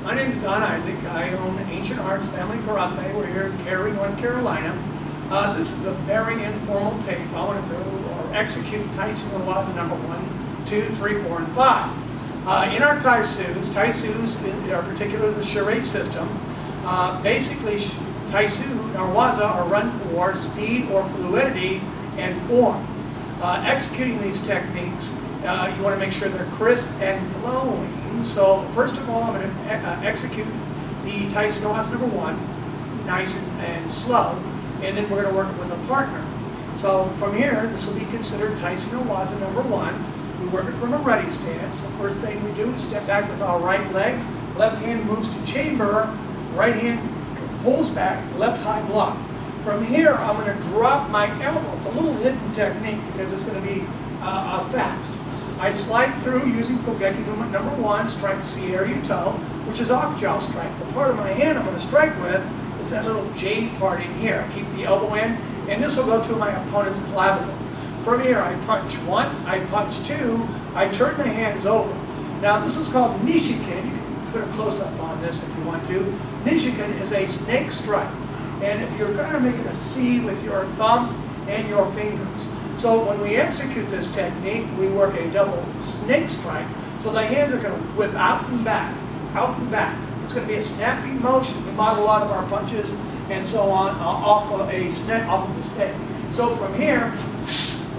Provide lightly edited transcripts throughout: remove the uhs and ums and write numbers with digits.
My name's Don Isaac. I own Ancient Arts Family Karate. We're here in Cary, North Carolina. This is a very informal tape. I want to do or execute Taezu or Waza number 1, 2, 3, 4, and 5. In our Taezus in our particular the charade system, basically Taezu or Waza are run for speed or fluidity and form. Executing these techniques, you want to make sure they're crisp and flowing. So first of all, I'm going to execute the Taezu no Waza number 1, nice and slow, and then we're going to work it with a partner. So from here, this will be considered Taezu no Waza number 1. We work it from a ready stance. The first thing we do is step back with our right leg, left hand moves to chamber, right hand pulls back, left high block. From here, I'm going to drop my elbow. It's a little hidden technique because it's going to be fast. I slide through using Kogeki movement number 1, strike Sierra toe, which is Okjaw strike. The part of my hand I'm going to strike with is that little J part in here. I keep the elbow in, and this will go to my opponent's clavicle. From here, I punch 1, I punch 2, I turn the hands over. Now this is called Nishiken. You can put a close-up on this if you want to. Nishiken is a snake strike. And if you're kind of making a C with your thumb and your fingers. So when we execute this technique, we work a double snake strike. So the hands are going to whip out and back, out and back. It's going to be a snappy motion. We model a lot of our punches and so on off of the snake. So from here,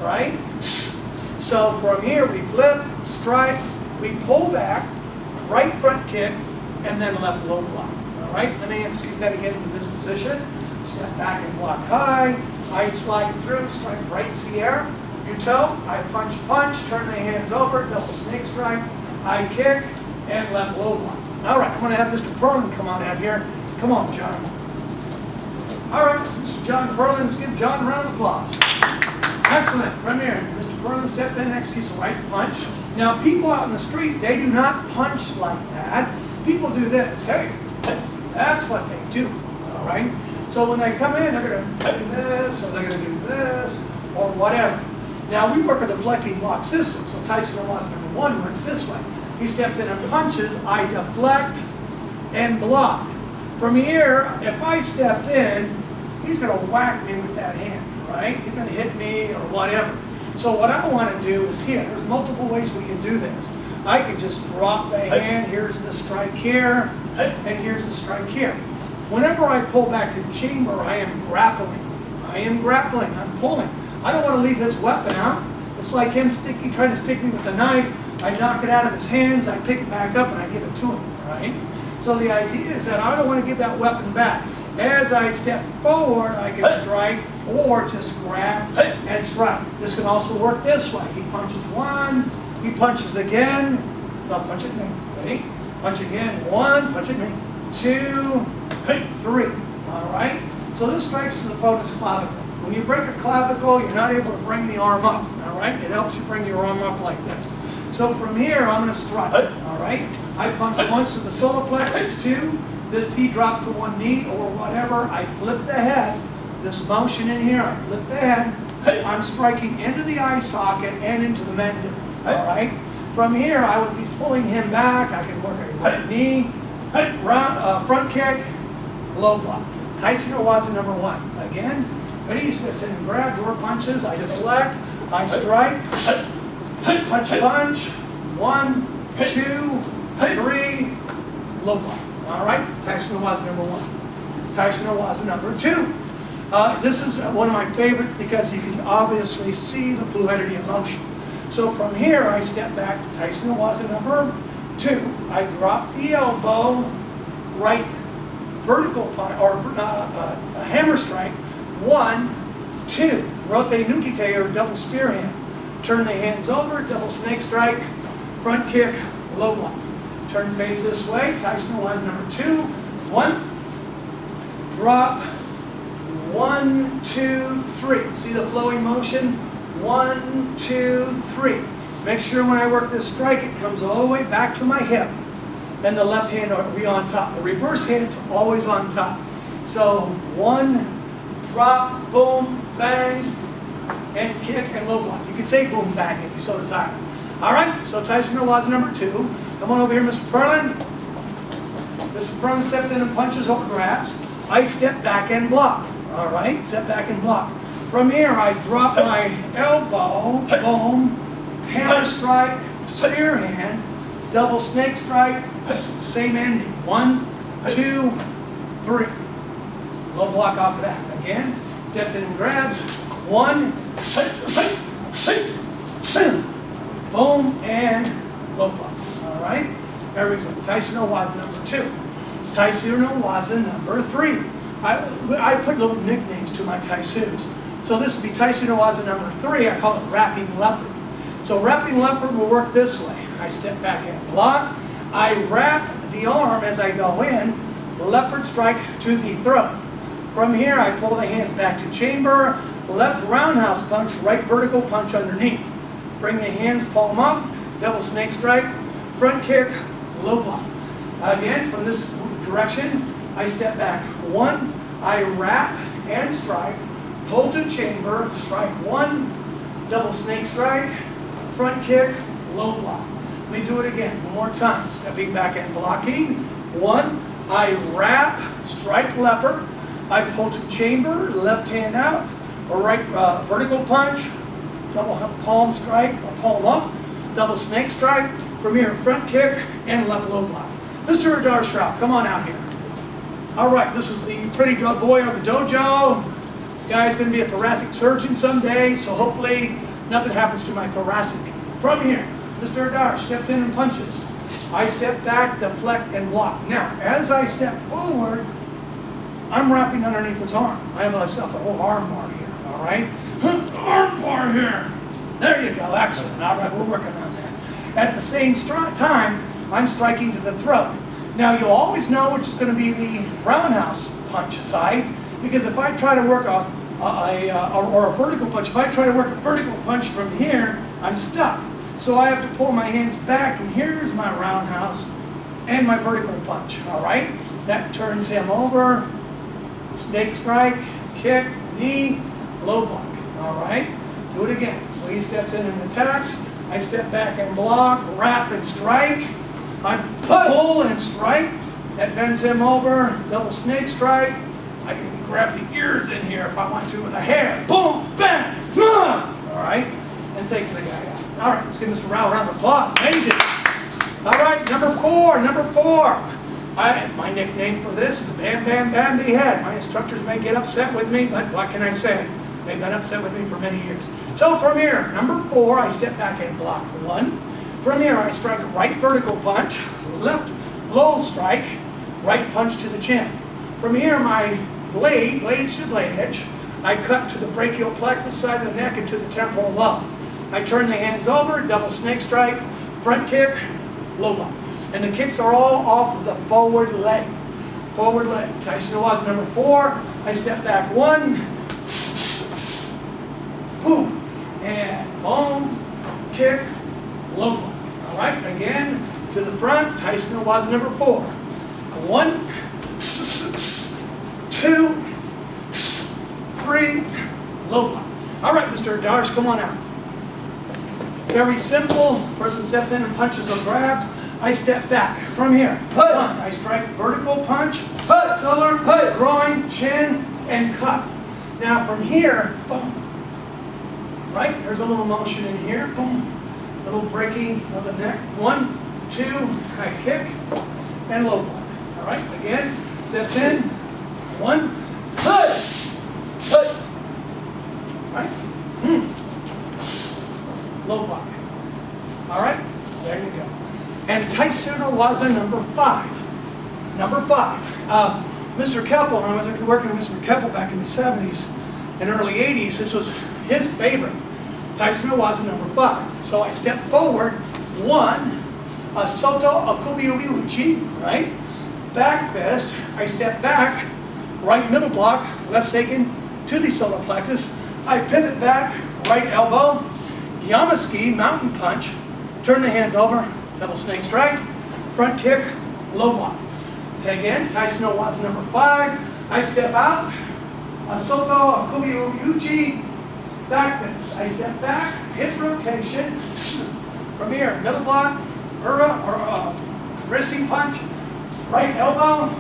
right? So from here we flip, strike, we pull back, right front kick, and then left low block. All right, let me execute that again from this position. Step back and block high. I slide through, strike right Sierra, toe. I punch, turn the hands over, double snake strike. I kick, and left low block. All right, I'm going to have Mr. Perlin come on out here. Come on, John. All right, Mr. John Perlin, let's give John a round of applause. Excellent. From here, Mr. Perlin steps in and executes a right punch. Now, people out in the street, they do not punch like that. People do this. Hey, that's what they do. All right? So when they come in, they're going to do this, or they're going to do this, or whatever. Now, we work a deflecting block system. So Taezu no Waza number 1 works this way. He steps in and punches, I deflect and block. From here, if I step in, he's going to whack me with that hand, right? He's going to hit me or whatever. So what I want to do is here. There's multiple ways we can do this. I can just drop the hand. Here's the strike here, and here's the strike here. Whenever I pull back to chamber, I am grappling. I'm pulling. I don't want to leave his weapon out. It's like him trying to stick me with a knife. I knock it out of his hands, I pick it back up, and I give it to him, right? So the idea is that I don't want to give that weapon back. As I step forward, I can strike or just grab and strike. This can also work this way. He punches 1, he punches again. No, punch at me. Ready? Punch again. 1, punch at me. 2, 3. All right? So this strikes the opponent's clavicle. When you break a clavicle, you're not able to bring the arm up. All right? It helps you bring your arm up like this. So from here, I'm going to strike. All right? I punch once to the solar plexus, 2. This he drops to one knee or whatever. I flip the head. This motion in here, I flip the head. I'm striking into the eye socket and into the mandible. All right? From here, I would be pulling him back. I can work a right knee, front kick, low block. Taezu no Waza number 1. Again, he steps in and grabs or punches. I deflect. I strike. Punch. 1, 2, 3. Low block. All right. Taezu no Waza number 1. Taezu no Waza number 2. This is one of my favorites because you can obviously see the fluidity of motion. So from here, I step back. Taezu no Waza number 2. I drop the elbow, right vertical punch, or a hammer strike. 1, 2. Rote nukite, or double spear hand. Turn the hands over, double snake strike, front kick, low block. Turn face this way. Taezu no Waza number 2. 1. Drop. 1, 2, 3. See the flowing motion? 1, 2, 3. Make sure when I work this strike, it comes all the way back to my hip. Then the left hand will be on top. The reverse hand's always on top. So 1, drop, boom, bang, and kick and low block. You can say boom, bang if you so desire. All right, so Taezu no Waza number 2. Come on over here, Mr. Perlin. Mr. Prone steps in and punches or grabs. I step back and block. All right, step back and block. From here, I drop my elbow, boom, hammer strike, spear hand, double snake strike, same ending. 1, 2, 3. Low block off of that. Again, steps in and grabs. 1, boom, and low block. All right, there we go. Taezu no Waza number 2. Taezu no Waza number 3. I put little nicknames to my Taezus. So this would be Taezu no Waza number 3. I call it wrapping leopard. So wrapping leopard will work this way. I step back and block. I wrap the arm as I go in. Leopard strike to the throat. From here, I pull the hands back to chamber. Left roundhouse punch, right vertical punch underneath. Bring the hands, palm up, double snake strike, front kick, low block. Again, from this direction, I step back. 1, I wrap and strike, pull to chamber, strike 1, double snake strike, front kick, low block. Let me do it again, one more time. Stepping back and blocking. 1, I wrap, strike leopard, I pull to chamber, left hand out, or right vertical punch, double palm strike, or palm up, double snake strike. From here, front kick and left low block. Mr. Darshrout, come on out here. All right, this is the pretty good boy of the dojo. This guy's going to be a thoracic surgeon someday, so hopefully nothing happens to my thoracic. From here, Mr. Darsh steps in and punches. I step back, deflect, and block. Now, as I step forward, I'm wrapping underneath his arm. I have myself a whole arm bar here, all right? Arm bar here. There you go, excellent. All right, we're working on that. At the same time, I'm striking to the throat. Now, you'll always know which is going to be the roundhouse punch side, because if I try to work a vertical punch, if I try to work a vertical punch from here, I'm stuck. So I have to pull my hands back, and here's my roundhouse and my vertical punch, all right? That turns him over. Snake strike, kick, knee, low block, all right? Do it again. So he steps in and attacks. I step back and block, wrap and strike. I pull and strike. That bends him over. Double snake strike. I can even grab the ears in here if I want to with a hair. Boom, bang, all right? And take the guy out. All right, let's give this a round of applause. Amazing. All right, number 4. My nickname for this is Bam Bam Bam the Head. My instructors may get upset with me, but what can I say? They've been upset with me for many years. So from here, number 4, I step back and block 1. From here, I strike right vertical punch, left low strike, right punch to the chin. From here, my blade edge to blade edge, I cut to the brachial plexus side of the neck and to the temporal lobe. I turn the hands over, double snake strike, front kick, low block. And the kicks are all off of the forward leg. Forward leg. Taezu no Waza number 4. I step back 1. Boom. And boom. Kick. Low block. All right. Again to the front. Taezu no Waza number 4. 1. 2. 3. Low block. All right, Mr. Darsh, come on out. Very simple. Person steps in and punches or grabs. I step back from here. 1, I strike vertical punch, solar, groin, chin, and cut. Now from here, boom. Right? There's a little motion in here. Boom. Little breaking of the neck. 1, 2, I kick, and low block. All right? Again, steps in. 1, right? Low block. All right? There you go. And Taezu no Waza number 5. Number 5. Mr. Keppel, when I was working with Mr. Keppel back in the 70s and early 80s, this was his favorite. Taezu no Waza number 5. So I step forward, 1, a soto, a kubi ubi uchi, right? Back fist, I step back, right middle block, left seiken to the solar plexus. I pivot back, right elbow, Yamaski, mountain punch, turn the hands over, double snake strike, front kick, low block. Again, Taezu no Waza number 5. I step out, a soto, a kubi uchi, back fist. I step back, hip rotation. From here, middle block, ura, or wristing punch, right elbow,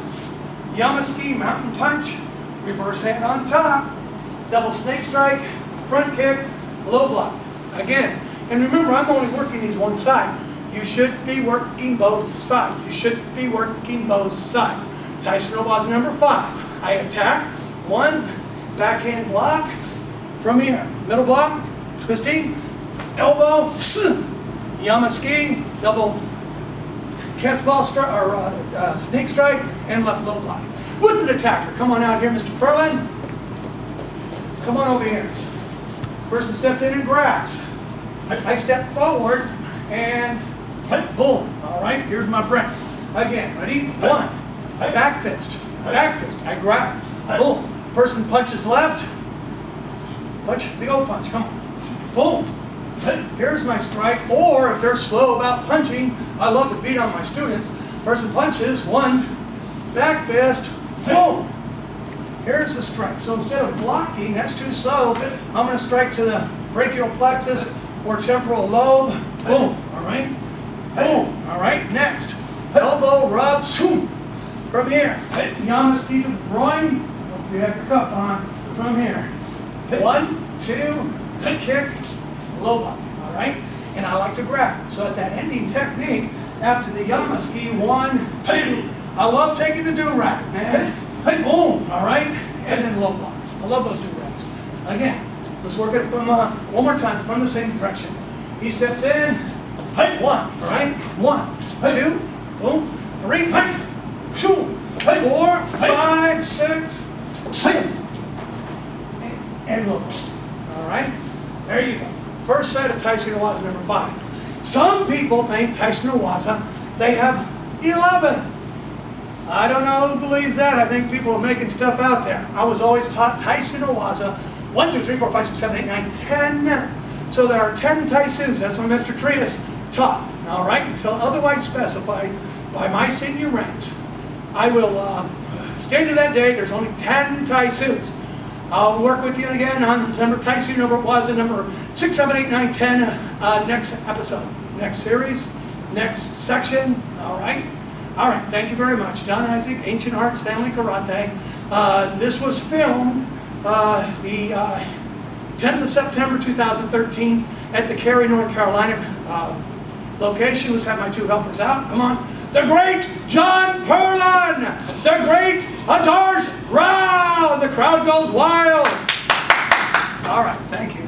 Yamasuki mountain punch, reverse hand on top, double snake strike, front kick, low block. Again, and remember, I'm only working these one side. You should be working both sides. You should be working both sides. Taezu no Waza number 5. I attack, 1, backhand block, from here, middle block, twisting, elbow, Yamasuki, double cat's ball strike, or snake strike, and left low block. With an attacker, come on out here, Mr. Furlan. Come on over here. Person steps in and grabs. I step forward and boom. All right, here's my break. Again, ready? 1, back fist, I grab, boom. Person punches left, punch, big old punch, come on. Boom. Here's my strike, or if they're slow about punching, I love to beat on my students. Person punches, 1, back fist, boom. Here's the strike. So instead of blocking, that's too slow, I'm going to strike to the brachial plexus or temporal lobe, boom, all right? Boom, all right, next. Elbow rub, zoom. From here, Yamasuki to the groin, hope you have your cup on, from here. 1, 2, kick, low block, all right? And I like to grab. So at that ending technique, after the Yamasuki, 1, 2, I love taking the do-rag, man. Boom, all right? And then low block. I love those do-rags. Again, let's work it from, one more time, from the same direction. He steps in, 1, all right? 1, 2, boom, 3, 2, 4, 5, 6, 7, and low block, all right? There you go. First set of Taezu no Waza number 5. Some people think Taezu no Waza, they have 11. I don't know who believes that. I think people are making stuff out there. I was always taught Taezu no Waza 1, 2, 3, 4, 5, 6, 7, 8, 9, 10. So there are 10 Taezus. That's what Mr. Trias taught. All right, until otherwise specified by my senior ranks. I will stand to that day. There's only 10 Taezus. I'll work with you again on Taezu number Waza number 6, 7, 8, 9, 10 next episode, next series, next section. All right. All right, thank you very much. Don Isaac, Ancient Arts Family Karate. This was filmed the 10th of September 2013 at the Cary, North Carolina location. Let's have my 2 helpers out. Come on. The great John Perlin, the great Adarsh Rao. The crowd goes wild. All right, thank you.